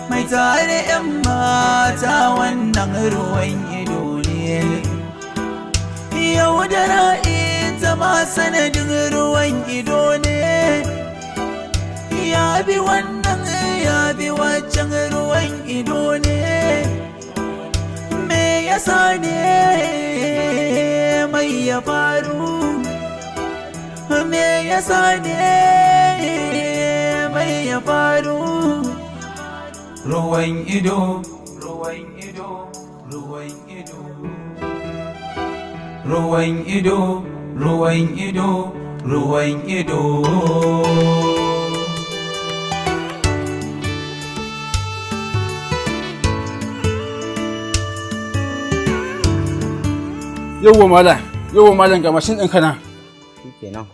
mai tare 'yan mata wannan ruwan ido ne, yau da ita ma sanadin ruwan ido ne, ya bi wannan ya bi wancan ruwan ido ne, me yasa ne mai ya faru, me yasa ne mai ya faru. Ruwan ido, ruwan ido, ruwan ido, ruwan ido, ruwan ido, ruwan ido. Yawwa malam ga mashin ɗinka na. Shikenan.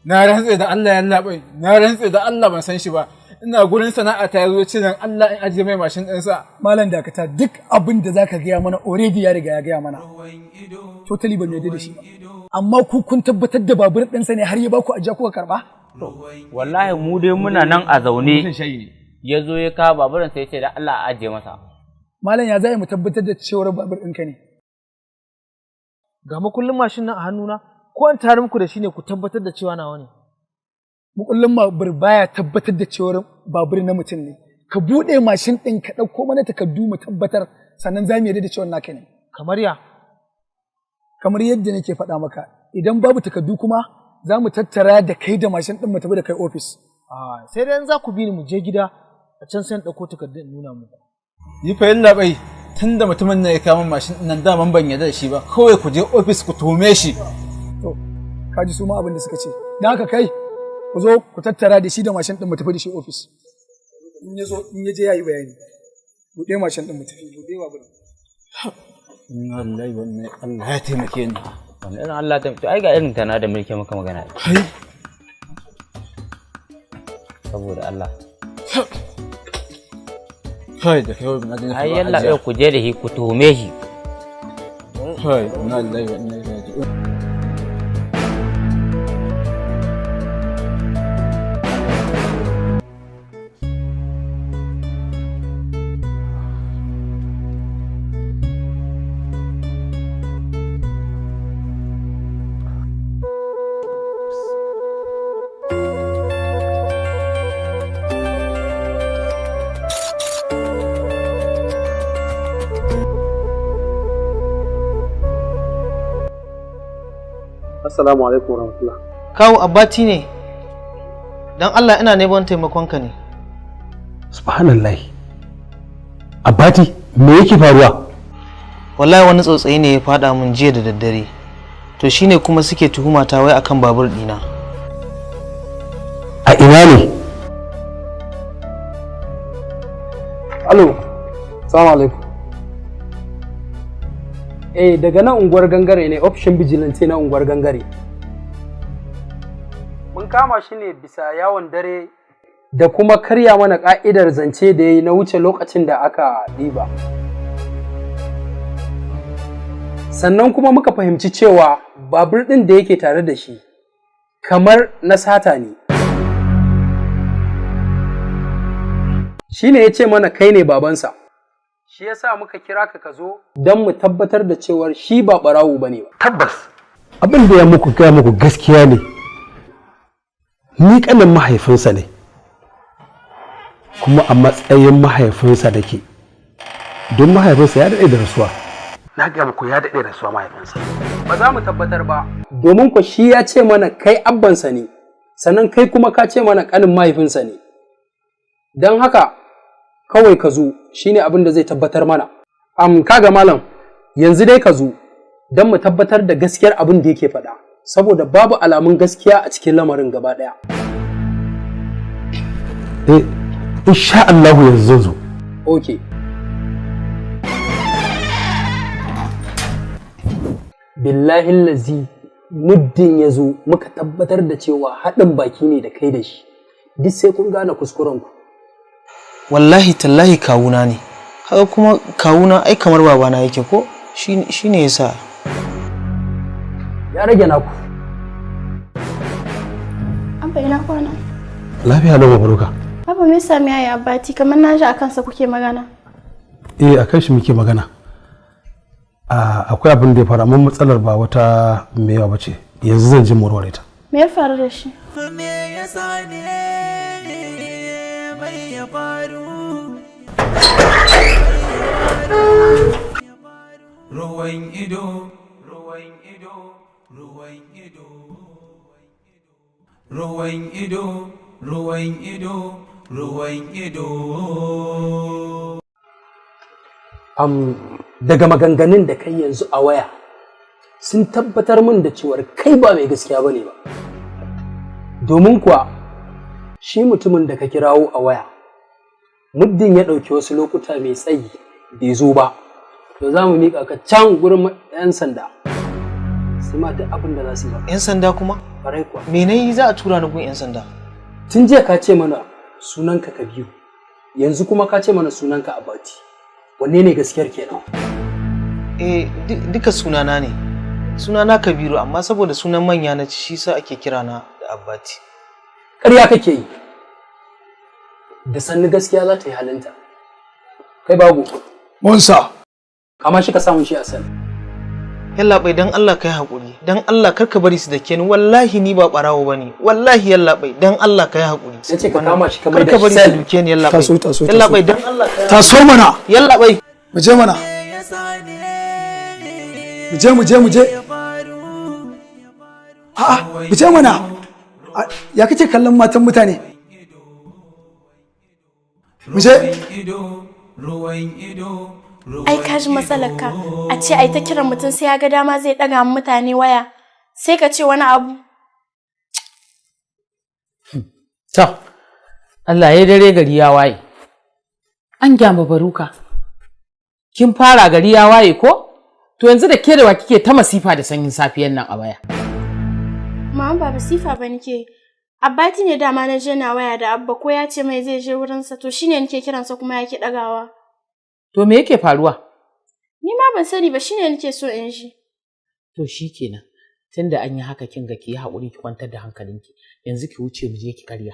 Na rantse da Allah ya labai, na rantse da Allah ban san shi ba. Ina gurin sana'a ta yazo ce nan Allah in ajiye mai mashin ɗinsa. Malam dakata duk abin da zaka gaya mana already ya riga ya gaya mana. Totally ban yarda da shi ba. Amma ku kun tabbatar da babur ɗinsa ne har ya baku ajiya kuka karɓa? Wallahi mu dai muna nan a zaune. Ya zo ya kawo baburin sai ya ce da Allah a ajiye masa. Malam ya zai mu tabbatar da cewar babur ɗinka ne. Ga makullin mashin nan a hannuna, ko an tare muku da shi ne ku tabbatar da cewa nawa ne. Makullin babur baya tabbatar da cewar babur na mutum ne. Ka buɗe mashin ɗin ka ɗauko mana takardu mu tabbatar sannan za mu yarda da cewar naka ne. Kamar ya? Kamar yadda nake faɗa maka, idan babu takardu kuma za mu tattara da kai da mashin ɗin mu tafi da kai ofis. Sai dai za ku bi ni mu je gida a can sai in ɗauko takardun in nuna muku. Yi fa yin labai tun da mutumin nan ya kama mashin nan daman ban yarda da shi ba, kawai ku je ofis ku tume shi. To, ka ji su ma abin da suka ce. Don haka kai, ku zo ku tattara da shi da mashin ɗin mu tafi da shi ofis. In ya zo, in ya je ya yi bayani. Buɗe mashin ɗin mu tafi, buɗe babur. Wallahi wannan Allah ya taimake ni. Wannan Allah ta to ai ga irin tana da mulki maka magana. Kai. Saboda Allah. Kai da kai na da. Ai yalla ku je da shi ku tuhume shi. Kai, wallahi wannan Assalamu alaikum warahmatullah. Kawo Abbati ne. Dan Allah ina neman taimakonka ne. Subhanallah. Abbati, me yake faruwa? Wallahi wani tsautsayi ne ya fada mun jiya da daddare. To shine kuma suke tuhuma ta wai akan babur dina. A ina ne? Alo. Assalamu alaikum. Daga nan unguwar gangare ne, ofishin vigilante na unguwar gangare. Mun kama shi ne bisa yawon dare da kuma karya mana ka'idar zance da ya yi na wuce lokacin da aka ɗiba. Sannan kuma muka fahimci cewa babur ɗin da yake tare da shi kamar na sata ne. Shi ne ya ce mana kai ne babansa. Shi ya sa muka kira ka zo don mu tabbatar da cewar shi ba ɓarawo ba ne ba. Tabbas, abin da ya muku gaya muku gaskiya ne. Ni ƙanin mahaifinsa ne, kuma a matsayin mahaifinsa da ke. Don mahaifinsa ya daɗe da rasuwa. Na gaya muku ya daɗe da rasuwa mahaifinsa. Ba za mu tabbatar ba. Domin ku shi ya ce mana kai abbansa ne, sannan kai kuma ka ce mana ƙanin mahaifinsa ne. Don haka, kawai ka zo shi ne abin da zai tabbatar mana. Kaga malam, yanzu dai ka zo don mu tabbatar da gaskiyar abin da yake faɗa, saboda babu alamun gaskiya a cikin lamarin gaba ɗaya. Insha Allahu yanzu zan zo. Okay. Billahi lazi muddin ya zo muka tabbatar da cewa haɗin baki ne da kai da shi, duk sai kun gane kuskurenku. Wallahi tallahi kawuna ne. Haka kuma kawuna ai kamar babana yake ko? Shi ne yasa. Ya rage naku. Abba ina kwana. Lafiya lau mabaruka. Abba me yasa me yayi Abbati kamar na ji akan sa kuke magana? Akan shi muke magana. Akwai abin da ya fara mun matsalar ba wata mai yawa bace. Yanzu zan ji murware ta. Me ya faru da shi? Me yasa ne mai ya faru? Ruwan ido, ruwan ido, ruwan ido, ruwan ido, ruwan ido, ruwan ido. Daga maganganun da kai yanzu a waya sun tabbatar min da cewar kai ba mai gaskiya bane ba. Domin kuwa shi mutumin da ka kirawo a waya muddin ya ɗauki wasu lokuta mai tsayi bai zo ba, to za mu miƙa ka can gurin 'yan sanda su ma duk abin da za su yi ba. 'Yan sanda kuma? Ƙwarai kuwa. Me nayi za a tura ni gun 'yan sanda? Tun jiya ka ce mana sunanka Kabiru, yanzu kuma ka ce mana sunanka Abati. Wanne ne gaskiyar kenan? Duka sunana ne. Sunana Kabiru, amma saboda sunan manya na shi sa ake kira na da Abati. Ƙarya kake yi. Da sannu gaskiya za ta yi halinta. Kai babu. Monsa. Kama shi ka samu shi a sani. Yalla bai dan Allah kai hakuri. Dan Allah kar ka bari su dake ni. Wallahi ni ba barawo bane. Wallahi yalla bai dan Allah kai hakuri. Nace ka kama shi kamar da kar ka bari su dake ni yalla bai. Yalla bai dan Allah kai. Taso mana. Yalla bai. Mu je mana. Mu je. A'a, mu je mana. Ya kace kallon matan mutane? Mu je. Ai ka ji matsalar ka. A ce ai ta kiran mutum sai ya ga dama zai ɗaga mutane waya. Sai ka ce wani abu. To, Allah ya dare gari ya waye. An gyama baruka. Kin fara gari ya waye ko? To yanzu da ke da wa kike ta masifa da sanyin safiyan nan a waya. Mama ba masifa ba nake. Abbati ne dama na je na waya da Abba ko ya ce mai zai je wurinsa to shine nake kiransa kuma yake ɗagawa. To me yake faruwa? Ni ma ban sani ba shine nake so in ji. To shikenan. Tunda an yi haka kin ga ki yi haƙuri ki kwantar da hankalinki. Yanzu ki wuce mu je ki karya.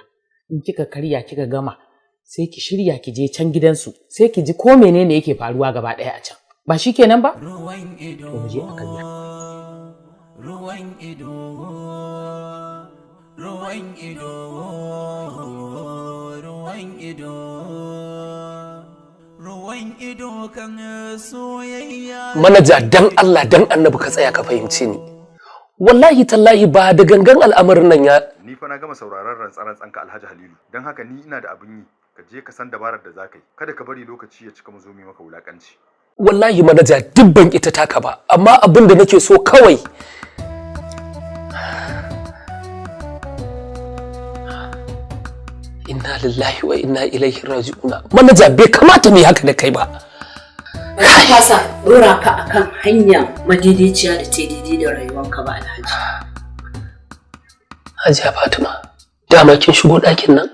In kika karya kika gama sai ki shirya ki je can gidansu sai ki ji ko menene yake faruwa gaba ɗaya a can. Ba shikenan ba? Ruwan ido. To mu je a karya. Ruwan ido. Ruwan ido. Ruwan ido. Ruwan ido kan soyayya. Manaja dan Allah dan Annabi ka tsaya ka fahimci ni. wallahi tallahi ba da gangan al'amarin nan ya. Ni fa na gama sauraron rantsa-rantsanka Alhaji Halilu, don haka ni ina da abin yi, ka je ka san dabarar da za ka yi, kada ka bari lokaci ya cika mu zo mu maka wulakanci. Wallahi manaja dubban ita taka ba, amma abin da nake so kawai inna lillahi wa inna ilaihi raji'un. Manaja bai kamata mu yi haka da kai ba. Ba fasa dora ka akan hanya madaidaiciya da ta daidai da rayuwarka ba Alhaji. Hajiya Fatima, dama kin shigo ɗakin nan?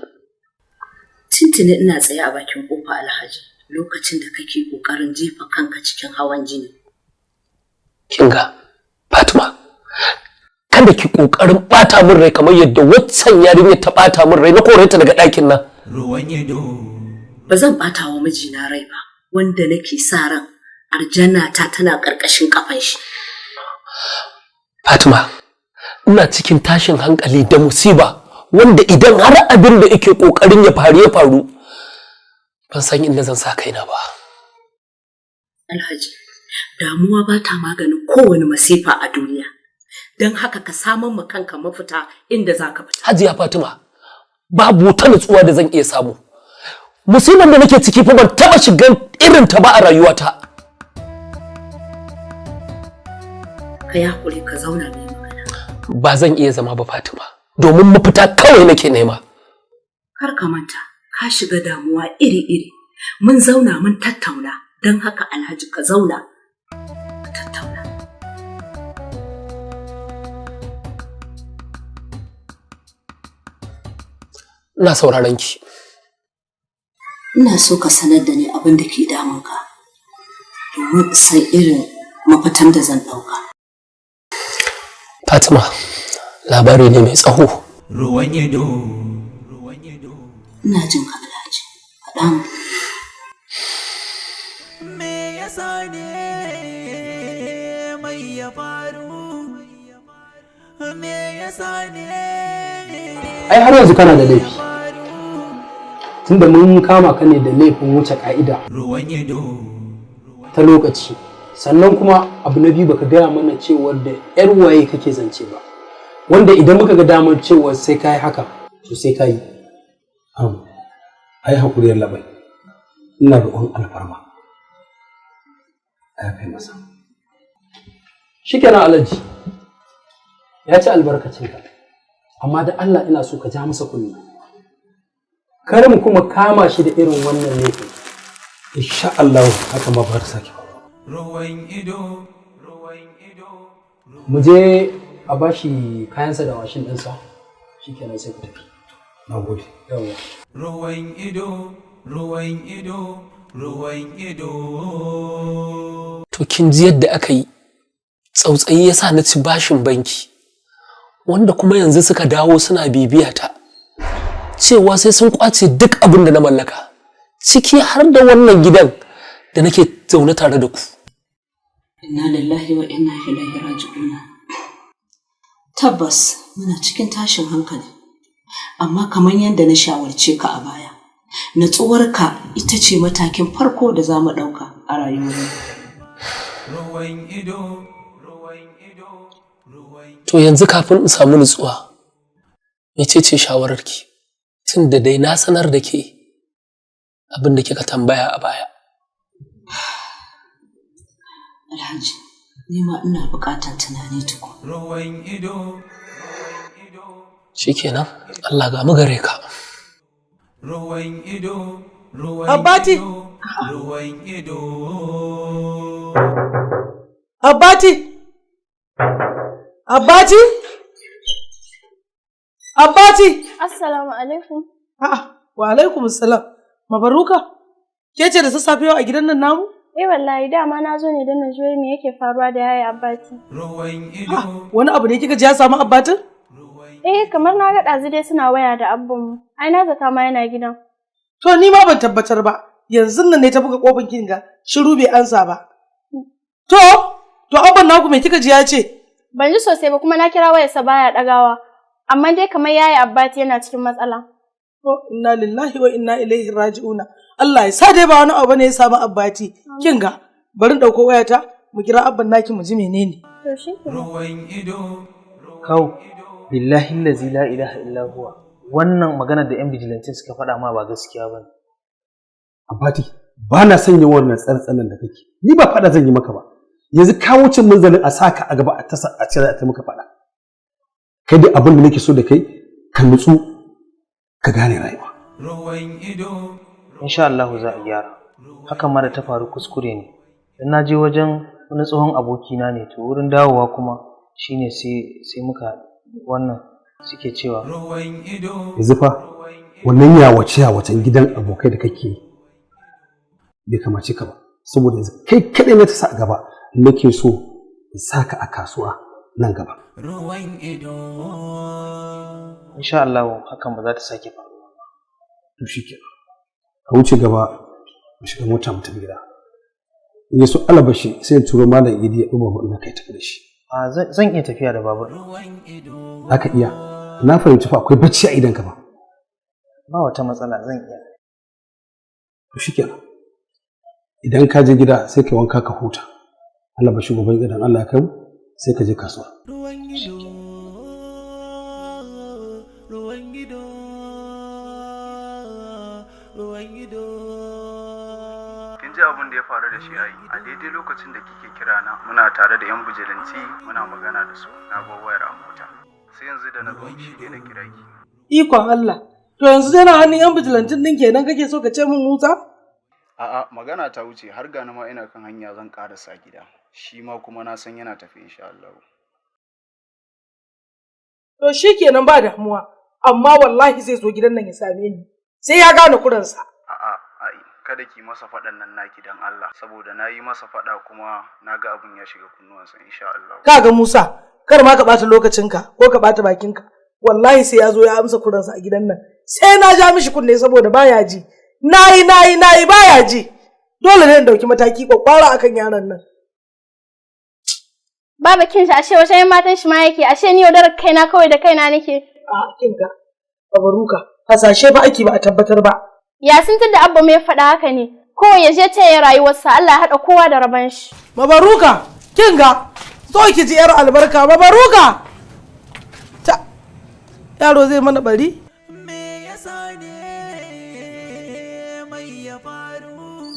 Tuntuni ina tsaye a bakin kofa Alhaji lokacin da kake kokarin jefa kanka cikin hawan jini. Kinga Fatima, kada ki kokarin bata min rai kamar yadda waccan yarinya ta bata min rai na kore ta daga ɗakin nan. Ruwan ido. Ba zan bata wa mijina rai ba, wanda nake sa ran aljanna ta tana karkashin kafan shi. Fatima, ina cikin tashin hankali da musiba wanda idan har abin da yake kokarin ya faru ban san inda zan sa kaina ba. Alhaji, damuwa ba ta maganin kowane masifa a duniya. Don haka ka samun ma kanka mafita inda za ka fita. Hajiya Fatima, babu wata nutsuwa da zan iya samu. Musibar da nake ciki fa ban taba shigan irin ta ba a rayuwata. Ka yi hakuri ka zauna mai magana. Ba zan iya zama ba Fatima, domin mafita kawai nake nema. Kar ka manta, ka shiga damuwa iri-iri. Mun zauna mun tattauna, don haka Alhaji ka zauna. Tattauna. Ina sauraron ki. Ina so ka sanar da ni abin da ke damunka, domin san irin mafitan da zan ɗauka. Fatima, labari ne mai tsaho. Ruwan ido. Ina jin ka Alhaji, faɗa mu. Me yasa ne mai ya faru? Me yasa ne? Ai har yanzu kana da laifi. Tunda mun kama ka ne da laifin wuce ka'ida. Ruwan ido. Ta lokaci. Sannan kuma abu na biyu baka gaya mana cewar da yar waye kake zance ba. Wanda idan muka ga damar cewa sai kai haka, to sai kai. Ai hakuriyar labai. Ina roƙon alfarma. Ai kai masa. Shikenan Alhaji. Ya ci albarkacin ka. Amma da Allah ina so ka ja masa kunni. Kar mu kuma kama shi da irin wannan laifin. Insha Allah haka ma ba ta sake ba. Ruwan ido. Mu je a bashi kayansa da washin ɗinsa. Shikenan sai ku tafi. Nagode. Yawa. Ruwan ido. To kin ji yadda aka yi. Tsautsayi yasa na ci bashin banki. Wanda kuma yanzu suka dawo suna bibiya ta. Cewa sai sun kwace duk abin da na mallaka. Ciki har da wannan gidan da nake zaune tare da ku. Inna lillahi wa inna ilaihi raji'un. Tabbas muna cikin tashin hankali. Amma kamar yadda na shawarce ka a baya, natsuwarka ita ce matakin farko da za mu ɗauka a rayuwar. To yanzu kafin in samu nutsuwa, mecece shawararki? Tun da dai na sanar da ke abin da kika tambaya a baya. Alhaji, ni ma ina buƙatar tunani tukun. Shikenan, Allah ga mu gare ka. Abbati! Abbati! Abbati! Abbati! Assalamu alaikum. Wa alaikum assalam. Mabaruka? Ke ce da sassafe yau a gidan nan namu? Wallahi dama na zo ne don na ji me yake faruwa da yaya Abbati. Wani abu ne kika ji ya samu Abbatin? Kamar na ga ɗazu dai suna waya da abbanmu. Ai na zata ma yana gidan. To ni ma ban tabbatar ba. Yanzu nan ne ta buga kofin kinga, shiru bai ansa ba. To abban naku me kika ji ya ce? Ban ji sosai ba kuma na kira wayarsa baya ɗagawa. Amma dai kamar yaya Abbati yana cikin matsala. Inna lillahi wa inna ilaihi raji'una. Allah ya sa dai ba wani abu ne ya samu Abbati. Kinga, bari ɗauko wayata mu kira abban naki mu ji menene. To shi ruwan ido. Kau, billahi allazi la ilaha illa huwa. Wannan magana da 'yan bijilantin suka faɗa ma ba gaskiya ba ne. Abati, ba na son yin wannan tsantsanan da kake. Ni ba faɗa zan yi maka ba. Yanzu ka wuce munzalin a saka a gaba a ce za ta maka faɗa. Kai dai abin da nake so da kai ka nutsu ka gane rayuwa. Ruwan ido. Insha Allah za a gyara. Hakan ma da ta faru kuskure ne. Dan na je wajen wani tsohon abokina ne to wurin dawowa kuma shine sai muka wannan suke cewa yanzu fa wannan yawacen gidan abokai da kake yi bai kamace ka ba saboda yanzu kai kaɗai na ta sa a gaba nake so in saka a kasuwa nan gaba insha Allah hakan ba za ta sake faruwa to shikenan ka wuce gaba mu shiga mota mu tafi gida in yaso alabashi sai in turo malam Idi ya duba mu kai tafi da shi zan iya tafiya da babur. Haka iya. Na fahimci fa akwai bacci a idanka ba. Ba wata matsala zan iya. To shikenan. Idan ka je gida sai ka wanka ka huta. Allah ba shi gobe idan Allah ya kai sai ka je kasuwa. Kin ji abin da ya faru da shi ai a daidai lokacin da kike kira na muna tare da yan bijilanci muna magana da su na bar wayar a mota sai yanzu da na zo shi ne na kira ki ikon Allah to yanzu dai na hannun yan bijilantin din kenan kake so ka ce min Musa a'a magana ta wuce har ga ma ina kan hanya zan karasa gida shi ma kuma na san yana tafi insha Allah to shikenan ba damuwa amma wallahi zai zo gidan nan ya same ni sai ya gane kuransa kada ki masa faɗan nan naki dan Allah saboda na yi masa faɗa kuma na ga abin ya shiga kunnuwansa insha Allah. Kaga Musa kar ma ka ɓata lokacinka ko ka ɓata bakinka wallahi sai ya zo ya amsa kuransa a gidan nan sai na ja mishi kunne saboda baya ji nayi baya ji dole ne in dauki mataki kwakwara akan yaron nan. Baba kin shi ashe wajen matan shi ma yake ashe ni yaudarar kaina kawai da kaina nake. A kinga babaruka hasashe ba ake ba a tabbatar ba. Ya sun da abba mai faɗa haka ne, ko ya je ta yi rayuwarsa Allah ya haɗa kowa da raban shi. Mabaruka, kin ga, zo ki ji ‘yar albarka, Mabaruka! Ta, yaro zai mana bari? Me yasa ne mai ya faru?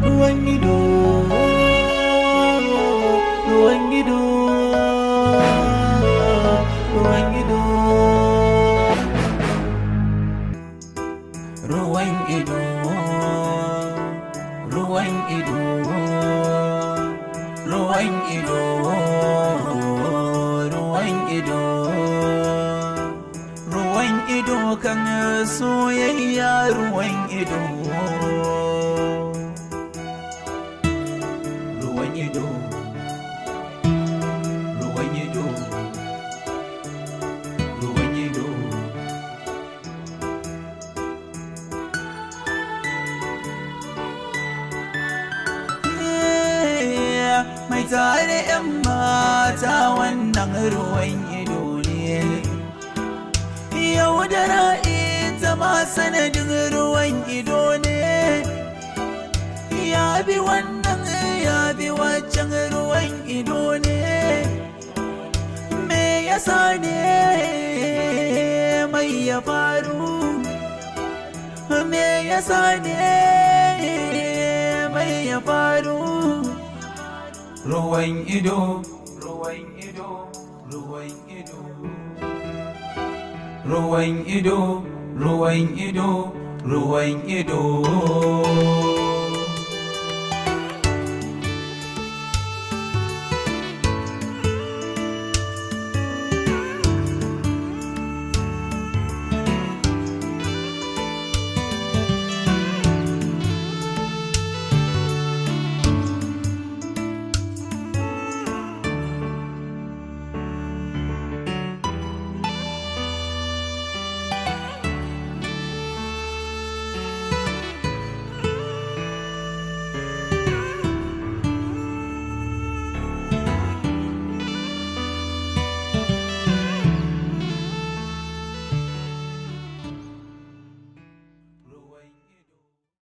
Ruwan ido, ruwan ido. Kan soyayya ruwan ido ruwan ido ruwan ido ruwan ido mai tare 'yan mata wannan ruwan ido ne yaudara ita ma sanadin ruwan ido ne ya bi wannan ya bi waccan ruwan ido ne me yasa ne mai ya faru me yasa ne mai ya faru ruwan ido ruwan ido ruwan ido ruwan ido, ruwan ido, ruwan ido.